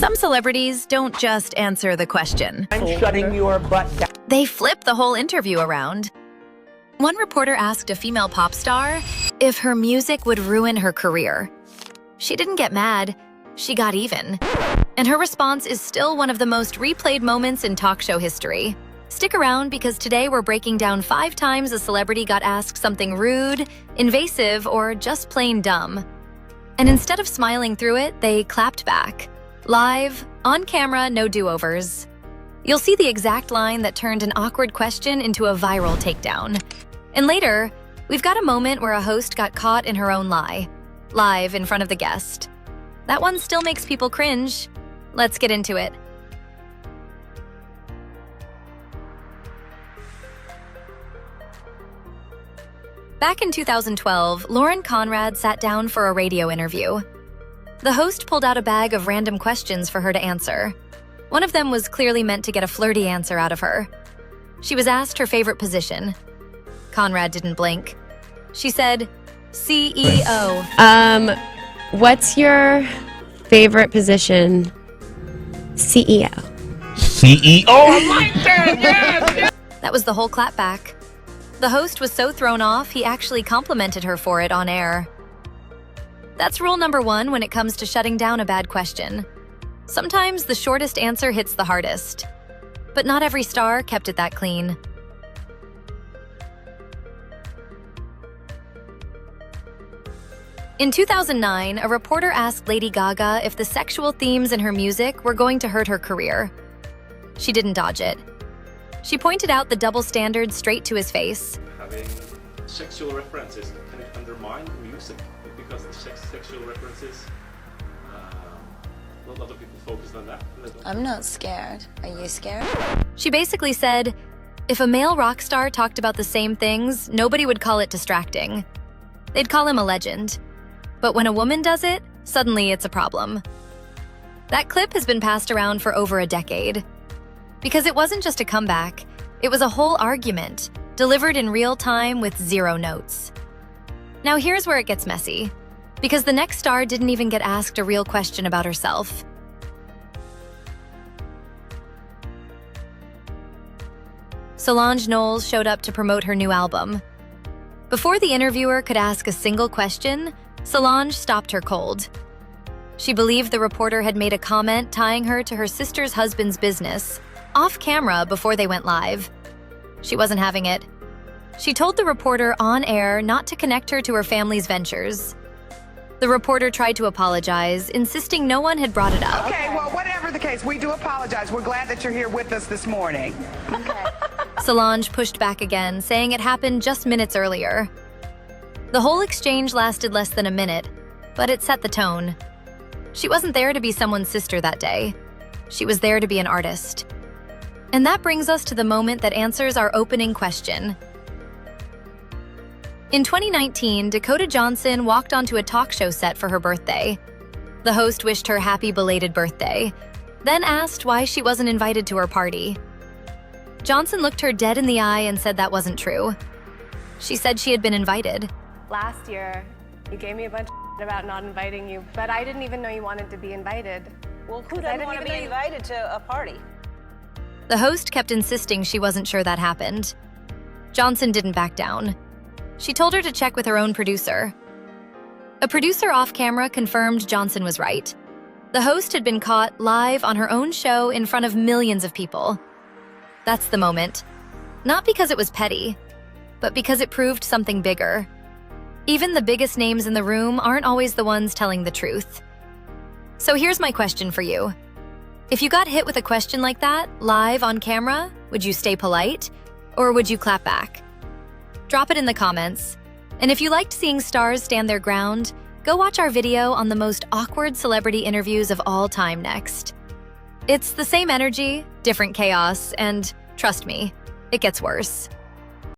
Some celebrities don't just answer the question. I'm shutting your butt down. They flip the whole interview around. One reporter asked a female pop star if her music would ruin her career. She didn't get mad, she got even. And her response is still one of the most replayed moments in talk show history. Stick around because today we're breaking down 5 times a celebrity got asked something rude, invasive, or just plain dumb. And instead of smiling through it, they clapped back. Live, on camera, no do-overs. You'll see the exact line that turned an awkward question into a viral takedown. And later, we've got a moment where a host got caught in her own lie, live in front of the guest. That one still makes people cringe. Let's get into it. Back in 2012, Lauren Conrad sat down for a radio interview. The host pulled out a bag of random questions for her to answer. One of them was clearly meant to get a flirty answer out of her. She was asked her favorite position. Conrad didn't blink. She said, CEO. What's your favorite position? CEO. CEO? I like that! Yes! That was the whole clapback. The host was so thrown off, he actually complimented her for it on air. That's rule number 1 when it comes to shutting down a bad question. Sometimes the shortest answer hits the hardest. But not every star kept it that clean. In 2009, a reporter asked Lady Gaga if the sexual themes in her music were going to hurt her career. She didn't dodge it. She pointed out the double standard straight to his face. Having sexual references, can it undermine music? Because the sexual references, not a lot of people focus on that. I'm not scared. Are you scared? She basically said, if a male rock star talked about the same things, nobody would call it distracting. They'd call him a legend. But when a woman does it, suddenly it's a problem. That clip has been passed around for over a decade. Because it wasn't just a comeback, it was a whole argument, delivered in real time with 0 notes. Now here's where it gets messy, because the next star didn't even get asked a real question about herself. Solange Knowles showed up to promote her new album. Before the interviewer could ask a single question, Solange stopped her cold. She believed the reporter had made a comment tying her to her sister's husband's business, off camera before they went live. She wasn't having it. She told the reporter on air not to connect her to her family's ventures. The reporter tried to apologize, insisting no one had brought it up. Okay, well, whatever the case, we do apologize. We're glad that you're here with us this morning. Okay. Solange pushed back again, saying it happened just minutes earlier. The whole exchange lasted less than a minute, but it set the tone. She wasn't there to be someone's sister that day. She was there to be an artist. And that brings us to the moment that answers our opening question. In 2019, Dakota Johnson walked onto a talk show set for her birthday. The host wished her happy belated birthday, then asked why she wasn't invited to her party. Johnson looked her dead in the eye and said that wasn't true. She said she had been invited. Last year, you gave me a bunch of about not inviting you, but I didn't even know you wanted to be invited. Well, who doesn't want to be invited to a party? The host kept insisting she wasn't sure that happened. Johnson didn't back down. She told her to check with her own producer. A producer off camera confirmed Johnson was right. The host had been caught live on her own show in front of millions of people. That's the moment. Not because it was petty, but because it proved something bigger. Even the biggest names in the room aren't always the ones telling the truth. So here's my question for you. If you got hit with a question like that, live on camera, would you stay polite? Or would you clap back? Drop it in the comments. And if you liked seeing stars stand their ground, go watch our video on the most awkward celebrity interviews of all time next. It's the same energy, different chaos, and trust me, it gets worse.